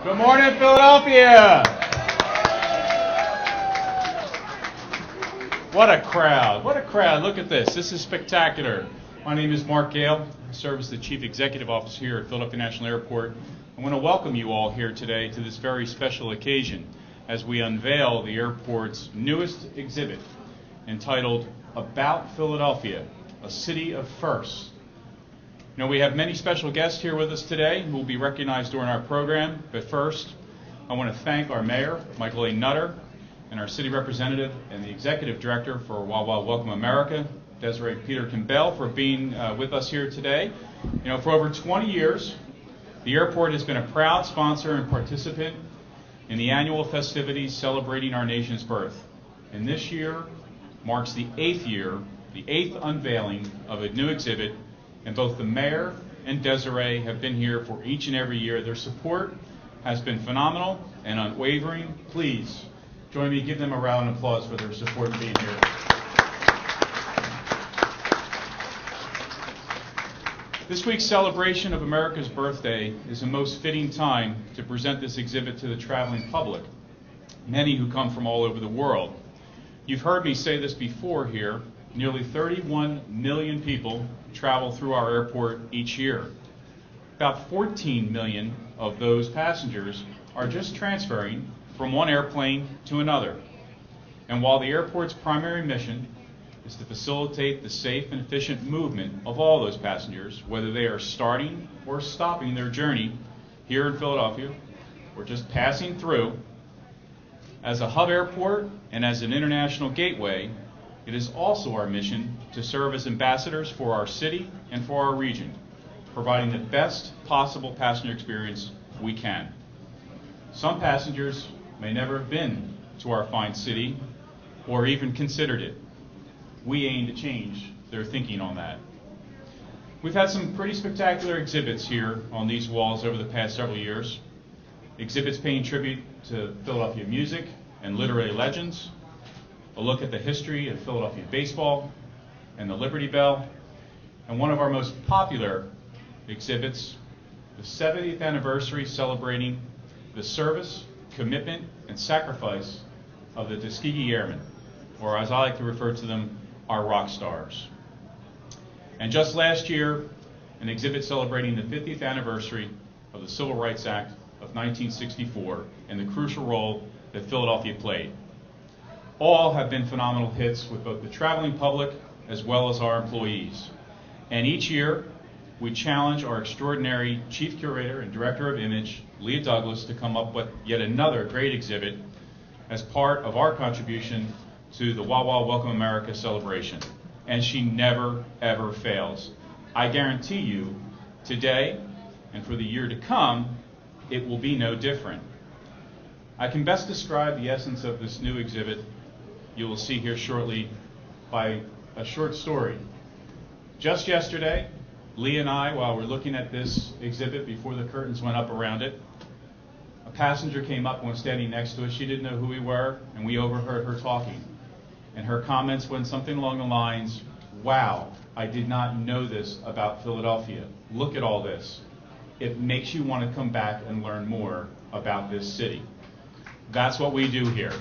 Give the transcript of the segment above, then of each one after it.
Good morning, Philadelphia. What a crowd. What a crowd. Look at this. This is spectacular. My name is Mark Gale. I serve as the Chief Executive Officer here at Philadelphia National Airport. I want to welcome you all here today to this very special occasion as we unveil the airport's newest exhibit entitled About Philadelphia, a City of Firsts. You know, we have many special guests here with us today who will be recognized during our program, but first I want to thank our Mayor, Michael A. Nutter, and our City Representative and the Executive Director for WaWa Welcome America, Desiree Peter-Kimbell, for being with us here today. You know, for over 20 years, the airport has been a proud sponsor and participant in the annual festivities celebrating our nation's birth. And this year marks the 8th unveiling of a new exhibit, and both the Mayor and Desiree have been here for each and every year. Their support has been phenomenal and unwavering. Please join me, give them a round of applause for their support being here. This week's celebration of America's birthday is a most fitting time to present this exhibit to the traveling public, many who come from all over the world. You've heard me say this before here. Nearly 31 million people travel through our airport each year. About 14 million of those passengers are just transferring from one airplane to another. And while the airport's primary mission is to facilitate the safe and efficient movement of all those passengers, whether they are starting or stopping their journey here in Philadelphia or just passing through, as a hub airport and as an international gateway, it is also our mission to serve as ambassadors for our city and for our region, providing the best possible passenger experience we can. Some passengers may never have been to our fine city or even considered it. We aim to change their thinking on that. We've had some pretty spectacular exhibits here on these walls over the past several years. Exhibits paying tribute to Philadelphia music and literary legends, a look at the history of Philadelphia baseball and the Liberty Bell, and one of our most popular exhibits, the 70th anniversary celebrating the service, commitment, and sacrifice of the Tuskegee Airmen, or as I like to refer to them, our rock stars. And just last year, an exhibit celebrating the 50th anniversary of the Civil Rights Act of 1964 and the crucial role that Philadelphia played. All have been phenomenal hits with both the traveling public as well as our employees. And each year, we challenge our extraordinary Chief Curator and Director of Image, Leah Douglas, to come up with yet another great exhibit as part of our contribution to the WaWa Welcome America celebration. And she never, ever fails. I guarantee you, today and for the year to come, it will be no different. I can best describe the essence of this new exhibit you will see here shortly by a short story. Just yesterday, Lee and I, while we're looking at this exhibit before the curtains went up around it, a passenger came up and was standing next to us. She didn't know who we were, and we overheard her talking. And her comments went something along the lines, "Wow, I did not know this about Philadelphia. Look at all this. It makes you want to come back and learn more about this city." That's what we do here.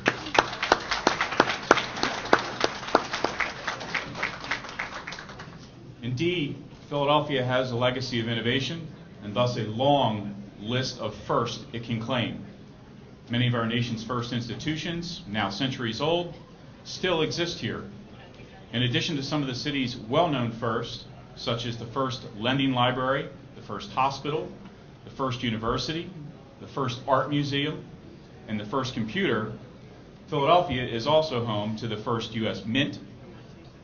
Indeed, Philadelphia has a legacy of innovation and thus a long list of firsts it can claim. Many of our nation's first institutions, now centuries old, still exist here. In addition to some of the city's well-known firsts, such as the first lending library, the first hospital, the first university, the first art museum, and the first computer, Philadelphia is also home to the first U.S. Mint,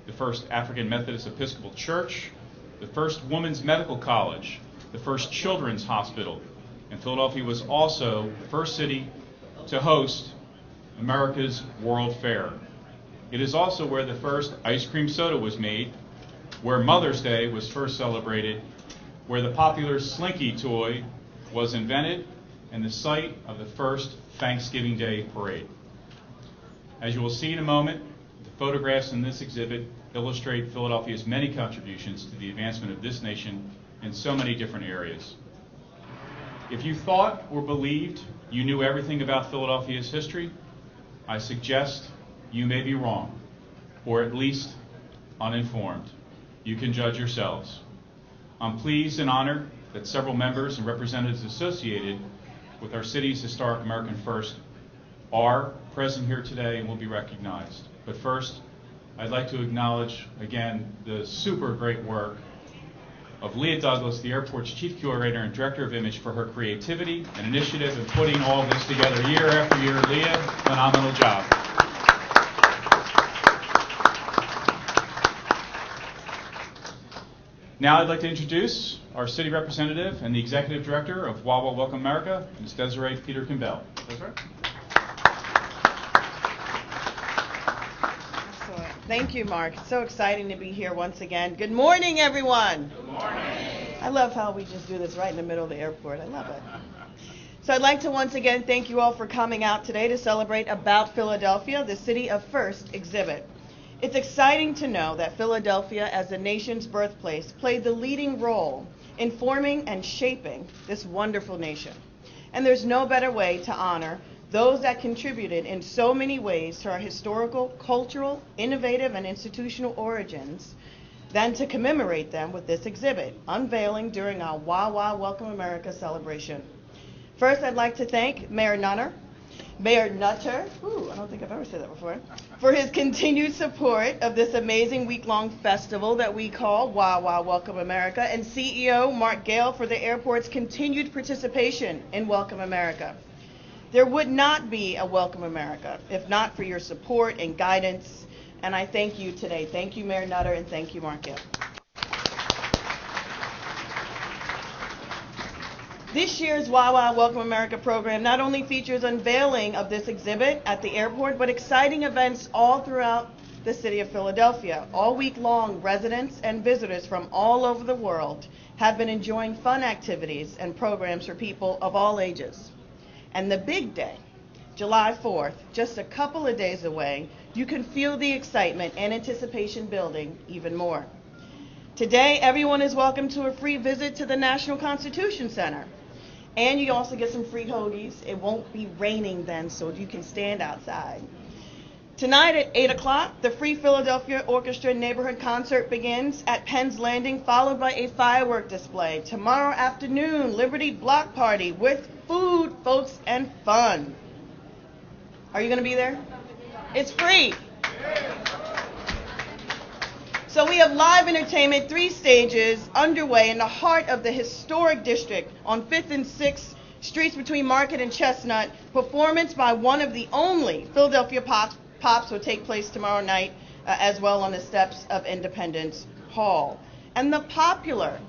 the first African Methodist Episcopal Church, the first Women's Medical College, the first Children's Hospital, and Philadelphia was also the first city to host America's World Fair. It is also where the first ice cream soda was made, where Mother's Day was first celebrated, where the popular Slinky toy was invented, and the site of the first Thanksgiving Day parade. As you will see in a moment, the photographs in this exhibit illustrate Philadelphia's many contributions to the advancement of this nation in so many different areas. If you thought or believed you knew everything about Philadelphia's history, I suggest you may be wrong, or at least uninformed. You can judge yourselves. I'm pleased and honored that several members and representatives associated with our city's historic American First are present here today and will be recognized. But first, I'd like to acknowledge again the super great work of Leah Douglas, the airport's chief curator and director of image, for her creativity and initiative in putting all of this together year after year. Leah, phenomenal job. Now I'd like to introduce our city representative and the executive director of Wawa Welcome America, Ms. Desiree Peterkin-Bell. Desiree? Thank you, Mark. It's so exciting to be here once again. Good morning, everyone. Good morning. I love how we just do this right in the middle of the airport. I love it. So I'd like to once again thank you all for coming out today to celebrate About Philadelphia, the City of First exhibit. It's exciting to know that Philadelphia, as the nation's birthplace, played the leading role in forming and shaping this wonderful nation. And there's no better way to honor those that contributed in so many ways to our historical, cultural, innovative, and institutional origins than to commemorate them with this exhibit, unveiling during our Wawa Welcome America celebration. First, I'd like to thank Mayor Nutter, I don't think I've ever said that before, for his continued support of this amazing week-long festival that we call Wawa Welcome America, and CEO Mark Gale for the airport's continued participation in Welcome America. There would not be a Welcome America if not for your support and guidance, and I thank you today. Thank you, Mayor Nutter, and thank you, Mark Gale. This year's Wawa Welcome America program not only features unveiling of this exhibit at the airport, but exciting events all throughout the city of Philadelphia. All week long, residents and visitors from all over the world have been enjoying fun activities and programs for people of all ages. And the big day, July 4th, just a couple of days away, you can feel the excitement and anticipation building even more. Today, everyone is welcome to a free visit to the National Constitution Center. And you also get some free hoagies. It won't be raining then, so you can stand outside. Tonight at 8 o'clock, the Free Philadelphia Orchestra Neighborhood Concert begins at Penn's Landing, followed by a firework display. Tomorrow afternoon, Liberty Block Party with food, folks, and fun. Are you going to be there? It's free. So we have live entertainment, 3 stages underway in the heart of the historic district on 5th and 6th streets between Market and Chestnut. Performance by one of the only Philadelphia Pops will take place tomorrow night as well on the steps of Independence Hall. And the popular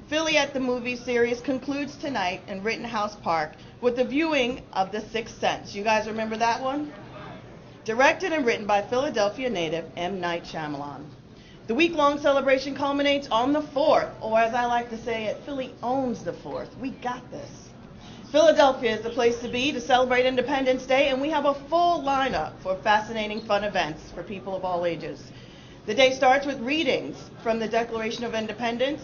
Philly at the Movies series concludes tonight in Rittenhouse Park with the viewing of The Sixth Sense. You guys remember that one? Directed and written by Philadelphia native M. Night Shyamalan. The week-long celebration culminates on the 4th, or as I like to say it, Philly owns the 4th. We got this. Philadelphia is the place to be to celebrate Independence Day, and we have a full lineup for fascinating fun events for people of all ages. The day starts with readings from the Declaration of Independence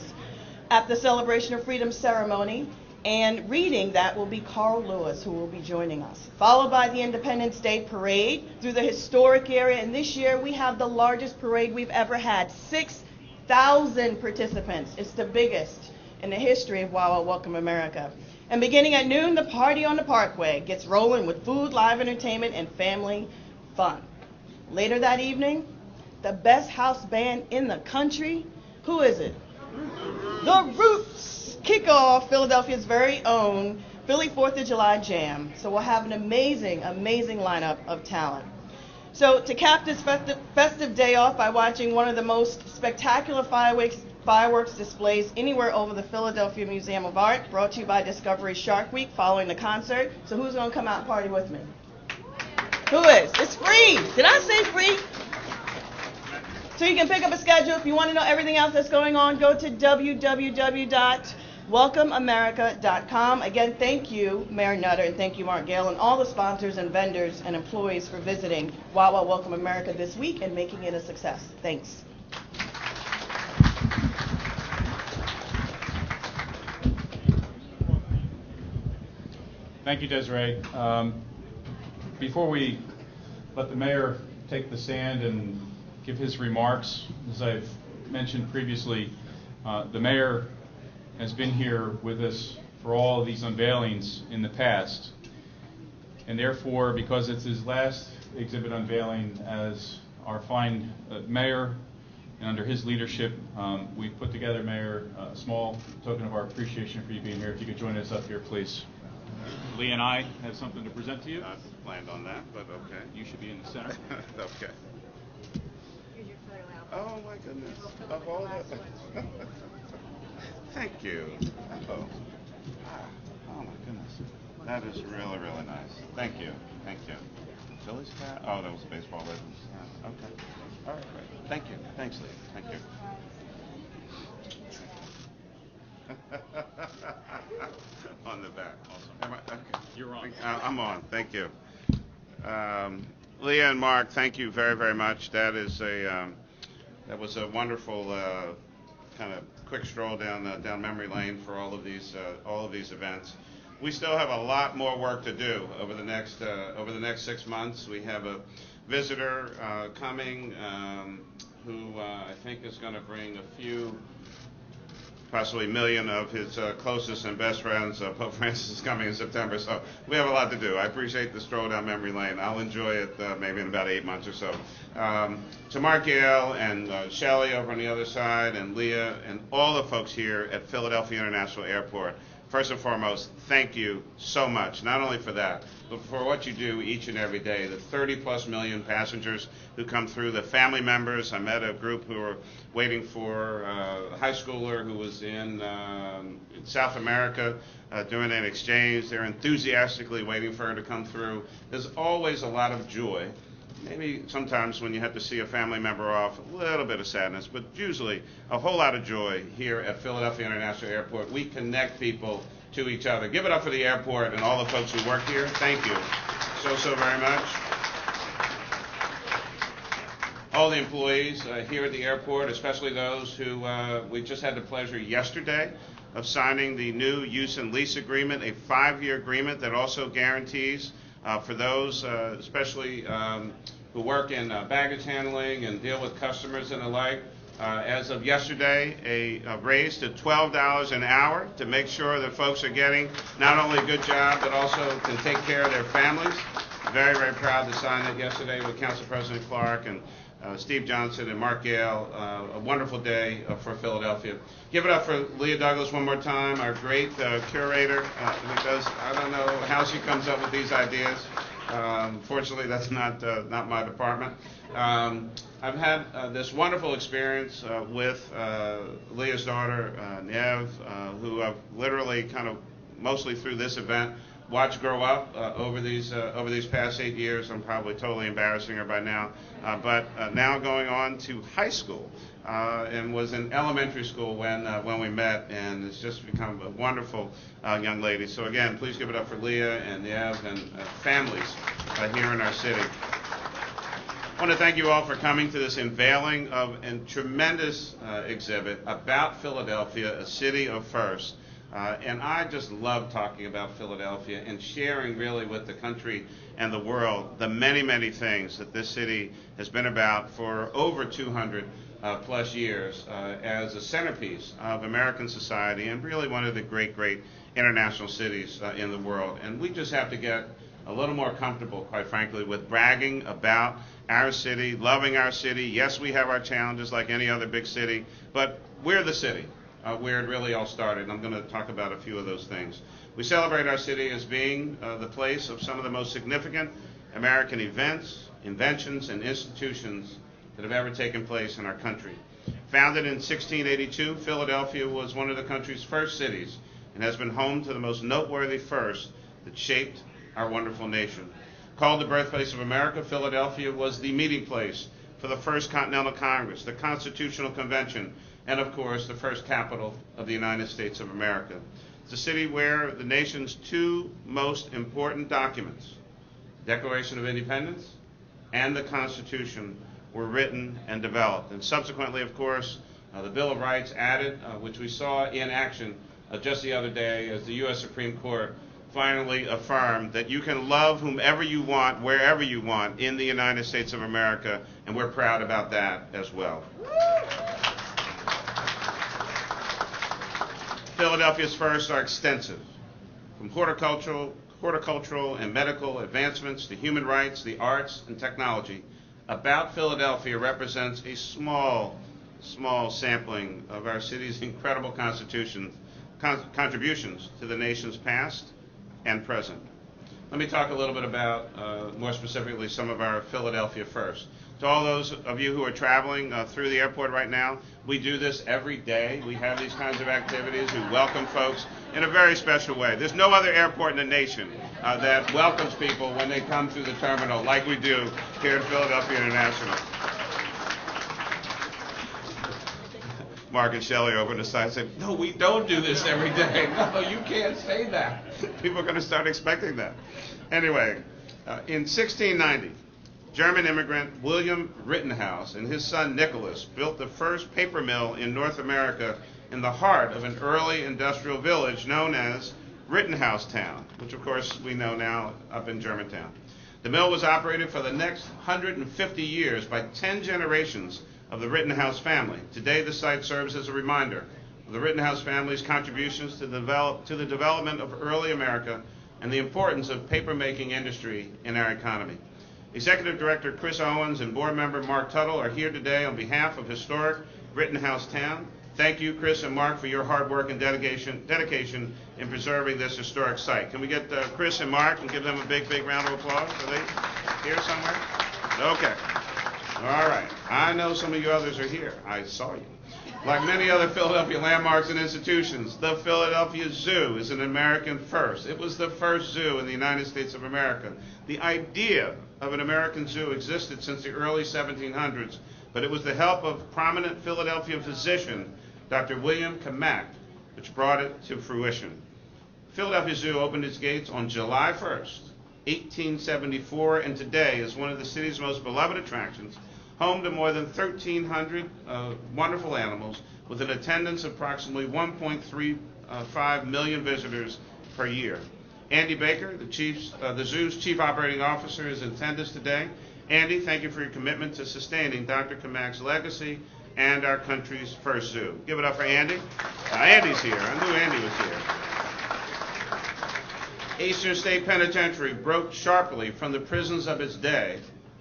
at the Celebration of Freedom ceremony, and reading that will be Carl Lewis, who will be joining us, followed by the Independence Day parade through the historic area. And this year we have the largest parade we've ever had, 6,000 participants. It's the biggest in the history of Wawa Welcome America. And beginning at noon, the party on the Parkway gets rolling with food, live entertainment, and family fun. Later that evening, the best house band in the country, who is it? The Roots kick off Philadelphia's very own Philly 4th of July Jam. So we'll have an amazing, amazing lineup of talent. So to cap this festive day off by watching one of the most spectacular fireworks displays anywhere over the Philadelphia Museum of Art, brought to you by Discovery Shark Week following the concert. So who's going to come out and party with me? Who is? It's free. Did I say free? So you can pick up a schedule. If you want to know everything else that's going on, go to www.welcomeamerica.com. Again, thank you, Mayor Nutter, and thank you, Mark Gale, and all the sponsors and vendors and employees for visiting Wawa Welcome America this week and making it a success. Thanks. Thank you, Desiree. Before we let the mayor take the stand and give his remarks, as I've mentioned previously, the mayor has been here with us for all of these unveilings in the past. And therefore, because it's his last exhibit unveiling as our fine mayor, and under his leadership, we've put together, Mayor, a small token of our appreciation for you being here. If you could join us up here, please. Lee and I have something to present to you. I planned on that, but okay. You should be in the center. Okay. Here's your photo album. Oh my goodness. Of all the... Thank you. Oh. Oh my goodness. That is really, really nice. Thank you. Thank you. Phillies cat? Oh, that was baseball legends. Yeah. Okay. All right, great. Thank you. Thanks, Lee. Thank you. On the back. Awesome. Okay. You're on. I'm on. Thank you. Leah and Mark, thank you very, very much. That is that was a wonderful kind of quick stroll down memory lane for all of these events. We still have a lot more work to do over the next 6 months. We have a visitor coming who I think is going to bring a few, possibly million of his closest and best friends. Pope Francis is coming in September, so we have a lot to do. I appreciate the stroll down memory lane. I'll enjoy it maybe in about 8 months or so. To Mark Yale and Shelley over on the other side, and Leah, and all the folks here at Philadelphia International Airport, first and foremost, thank you so much, not only for that, but for what you do each and every day. The 30+ million passengers who come through, the family members. I met a group who were waiting for a high schooler who was in South America doing an exchange. They're enthusiastically waiting for her to come through. There's always a lot of joy. Maybe sometimes when you have to see a family member off, a little bit of sadness, but usually a whole lot of joy here at Philadelphia International Airport. We connect people to each other. Give it up for the airport and all the folks who work here. Thank you so very much. All the employees here at the airport, especially those who we just had the pleasure yesterday of signing the new use and lease agreement, a 5-year agreement that also guarantees for those, especially who work in baggage handling and deal with customers and the like, as of yesterday, a raise to $12 an hour to make sure that folks are getting not only a good job, but also can take care of their families. Very, very proud to sign that yesterday with Council President Clark and Steve Johnson and Mark Gale. A wonderful day for Philadelphia. Give it up for Leah Douglas one more time, our great curator, because I don't know how she comes up with these ideas. Fortunately, that's not my department. I've had this wonderful experience with Leah's daughter, Nev, who I've literally kind of mostly through this event watched grow up over these past 8 years. I'm probably totally embarrassing her by now, but now going on to high school and was in elementary school when we met, and it's just become a wonderful young lady. So again, please give it up for Leah and Nev and families here in our city. I want to thank you all for coming to this unveiling of a tremendous exhibit about Philadelphia, a city of firsts. And I just love talking about Philadelphia and sharing really with the country and the world the many, many things that this city has been about for over 200 plus years as a centerpiece of American society and really one of the great, great international cities in the world. And we just have to get a little more comfortable, quite frankly, with bragging about our city, loving our city. Yes, we have our challenges like any other big city, but we're the city. Where it really all started, and I'm going to talk about a few of those things. We celebrate our city as being the place of some of the most significant American events, inventions, and institutions that have ever taken place in our country. Founded in 1682, Philadelphia was one of the country's first cities and has been home to the most noteworthy firsts that shaped our wonderful nation. Called the birthplace of America, Philadelphia was the meeting place for the First Continental Congress, the Constitutional Convention, and of course, the first capital of the United States of America. It's a city where the nation's two most important documents, Declaration of Independence and the Constitution, were written and developed. And subsequently, of course, the Bill of Rights added, which we saw in action just the other day as the U.S. Supreme Court finally affirmed that you can love whomever you want, wherever you want in the United States of America, and we're proud about that as well. Philadelphia's firsts are extensive, from horticultural and medical advancements to human rights, the arts, and technology. About Philadelphia represents a small sampling of our city's incredible contributions to the nation's past and present. Let me talk a little bit about, more specifically, some of our Philadelphia firsts. To all those of you who are traveling through the airport right now, we do this every day. We have these kinds of activities. We welcome folks in a very special way. There's no other airport in the nation that welcomes people when they come through the terminal like we do here at Philadelphia International. Mark and Shelley over on the side say, "No, we don't do this every day." No, you can't say that. People are going to start expecting that. Anyway, in 1690, German immigrant William Rittenhouse and his son Nicholas built the first paper mill in North America in the heart of an early industrial village known as Rittenhouse Town, which of course we know now up in Germantown. The mill was operated for the next 150 years by 10 generations of the Rittenhouse family. Today the site serves as a reminder of the Rittenhouse family's contributions to the development of early America and the importance of paper-making industry in our economy. Executive Director Chris Owens and Board Member Mark Tuttle are here today on behalf of historic Rittenhouse Town. Thank you, Chris and Mark, for your hard work and dedication in preserving this historic site. Can we get Chris and Mark and give them a big round of applause? Are they here somewhere? Okay. All right. I know some of you others are here. I saw you. Like many other Philadelphia landmarks and institutions, the Philadelphia Zoo is an American first. It was the first zoo in the United States of America. The idea of an American zoo existed since the early 1700s, but it was the help of prominent Philadelphia physician, Dr. William Camac, which brought it to fruition. Philadelphia Zoo opened its gates on July 1st, 1874, and today is one of the city's most beloved attractions, home to more than 1,300 wonderful animals, with an attendance of approximately 1.35 million visitors per year. Andy Baker, the zoo's chief operating officer, is in attendance today. Andy, thank you for your commitment to sustaining Dr. Camac's legacy and our country's first zoo. Give it up for Andy. Andy's here. I knew Andy was here. Eastern State Penitentiary broke sharply from the prisons of its day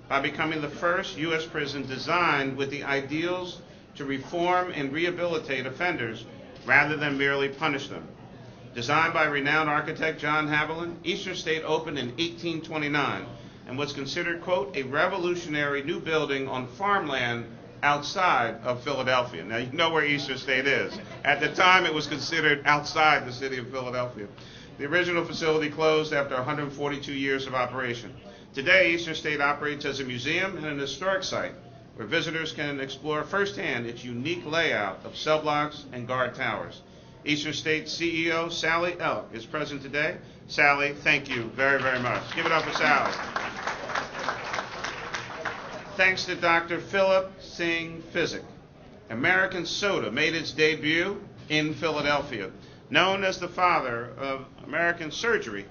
by becoming the first U.S. prison designed with the ideals to reform and rehabilitate offenders rather than merely punish them. Designed by renowned architect John Haviland, Eastern State opened in 1829 and was considered, quote, a revolutionary new building on farmland outside of Philadelphia. Now, you know where Eastern State is. At the time, it was considered outside the city of Philadelphia. The original facility closed after 142 years of operation. Today, Eastern State operates as a museum and an historic site where visitors can explore firsthand its unique layout of cell blocks and guard towers. Eastern State CEO Sally Elk is present today. Sally, thank you very much. Give it up for Sally. Thanks to Dr. Philip Singh Physic, American soda made its debut in Philadelphia. Known as the father of American surgery,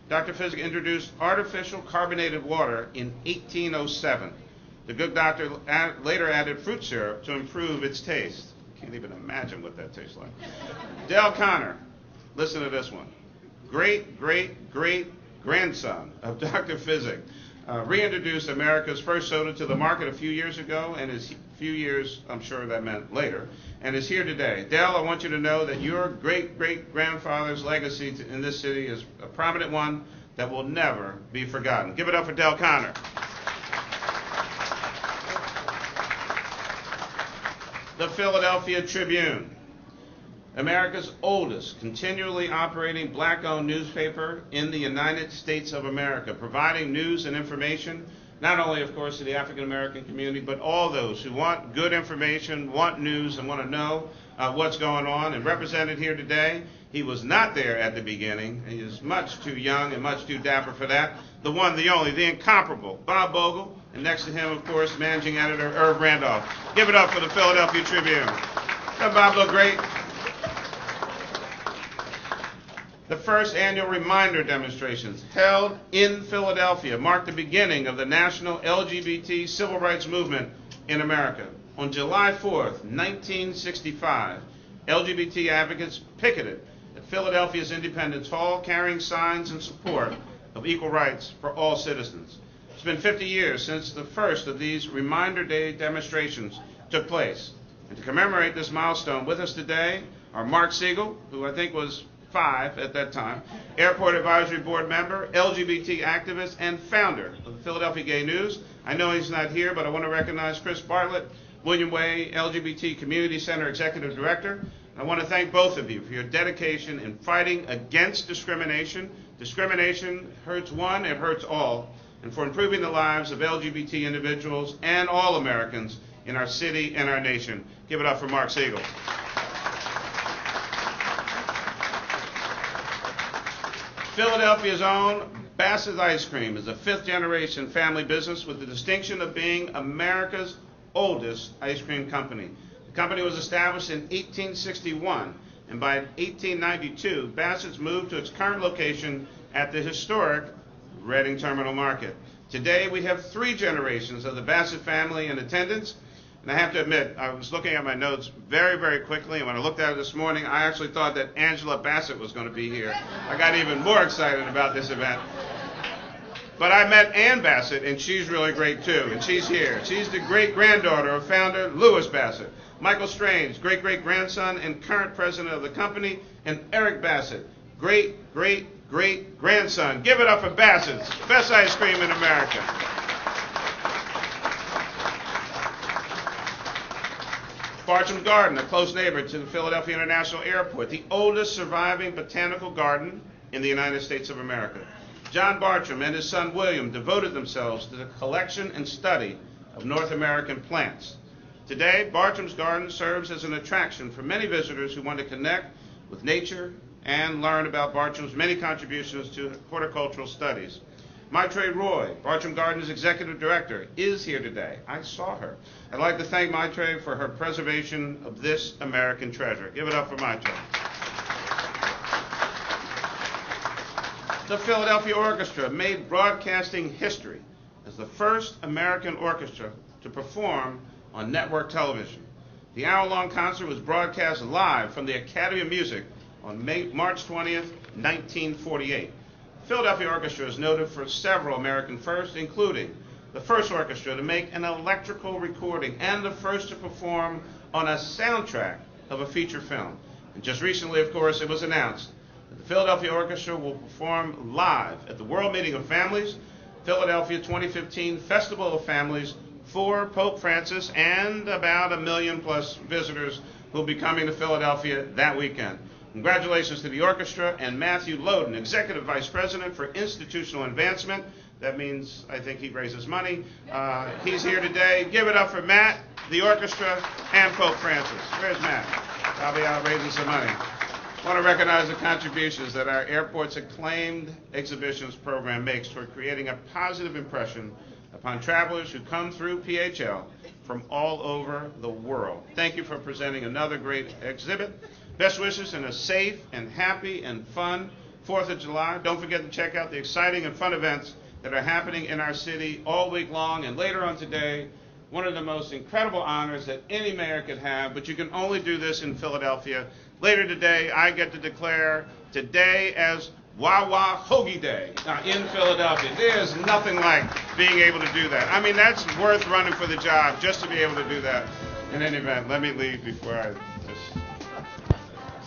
Dr. Physic introduced artificial carbonated water in 1807. The good doctor later added fruit syrup to improve its taste. Can't even imagine what that tastes like. Del Connor, listen to this one. Great grandson of Dr. Physic, reintroduced America's first soda to the market a few years ago, and is few years, I'm sure that meant later, and is here today. Del, I want you to know that your great-grandfather's legacy in this city is a prominent one that will never be forgotten. Give it up for Del Connor. The Philadelphia Tribune, America's oldest continually operating black-owned newspaper in the United States of America, providing news and information, not only, of course, to the African-American community, but all those who want good information, want news, and want to know what's going on. And represented here today, he was not there at the beginning. He is much too young and much too dapper for that. The one, the only, the incomparable Bob Bogle, and next to him, of course, managing editor Irv Randolph. Give it up for the Philadelphia Tribune. Doesn't Bob look great? The first annual reminder demonstrations held in Philadelphia marked the beginning of the national LGBT civil rights movement in America. On July 4th, 1965, LGBT advocates picketed at Philadelphia's Independence Hall carrying signs in support of equal rights for all citizens. It's been 50 years since the first of these Reminder Day demonstrations took place. And to commemorate this milestone, with us today are Mark Siegel, who I think was 5 at that time, Airport Advisory Board member, LGBT activist, and founder of the Philadelphia Gay News. I know he's not here, but I want to recognize Chris Bartlett, William Way LGBT Community Center Executive Director. I want to thank both of you for your dedication in fighting against discrimination. Discrimination hurts one, it hurts all, and for improving the lives of LGBT individuals and all Americans in our city and our nation. Give it up for Mark Siegel. Philadelphia's own Bassett's Ice Cream is a 5th-generation family business with the distinction of being America's oldest ice cream company. The company was established in 1861, and by 1892, Bassett's moved to its current location at the historic Reading Terminal Market. Today, we have 3 generations of the Bassett family in attendance. And I have to admit, I was looking at my notes very, very quickly, and when I looked at it this morning, I actually thought that Angela Bassett was going to be here. I got even more excited about this event. But I met Ann Bassett, and she's really great too, and she's here. She's the great-granddaughter of founder Louis Bassett. Michael Strange, great-great-grandson and current president of the company, and Eric Bassett, great-great-great-grandson. Give it up for Bassett's, best ice cream in America. Bartram's Garden, a close neighbor to the Philadelphia International Airport, the oldest surviving botanical garden in the United States of America. John Bartram and his son William devoted themselves to the collection and study of North American plants. Today, Bartram's Garden serves as an attraction for many visitors who want to connect with nature and learn about Bartram's many contributions to horticultural studies. Maitre Roy, Bartram Garden's executive director, is here today. I saw her. I'd like to thank Maitre for her preservation of this American treasure. Give it up for Maitre. The Philadelphia Orchestra made broadcasting history as the first American orchestra to perform on network television. The hour-long concert was broadcast live from the Academy of Music on March 20th, 1948. Philadelphia Orchestra is noted for several American firsts, including the first orchestra to make an electrical recording and the first to perform on a soundtrack of a feature film. And just recently, of course, it was announced that the Philadelphia Orchestra will perform live at the World Meeting of Families, Philadelphia 2015 Festival of Families, for Pope Francis and about 1 million plus visitors who will be coming to Philadelphia that weekend. Congratulations to the orchestra and Matthew Loden, Executive Vice President for Institutional Advancement. That means I think he raises money. He's here today. Give it up for Matt, the orchestra, and Pope Francis. Where's Matt? I'll be out raising some money. I want to recognize the contributions that our airport's acclaimed exhibitions program makes toward creating a positive impression upon travelers who come through PHL from all over the world. Thank you for presenting another great exhibit. Best wishes and a safe and happy and fun 4th of July. Don't forget to check out the exciting and fun events that are happening in our city all week long. And later on today, one of the most incredible honors that any mayor could have, but you can only do this in Philadelphia. Later today, I get to declare today as Wawa Hoagie Day in Philadelphia. There's nothing like being able to do that. I mean, that's worth running for the job just to be able to do that. In any event, let me leave before I just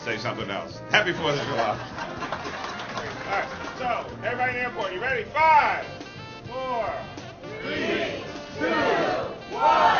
say something else. Happy 4th of July. All right, so everybody in the airport, you ready? 5, 4, 3, 2, 1.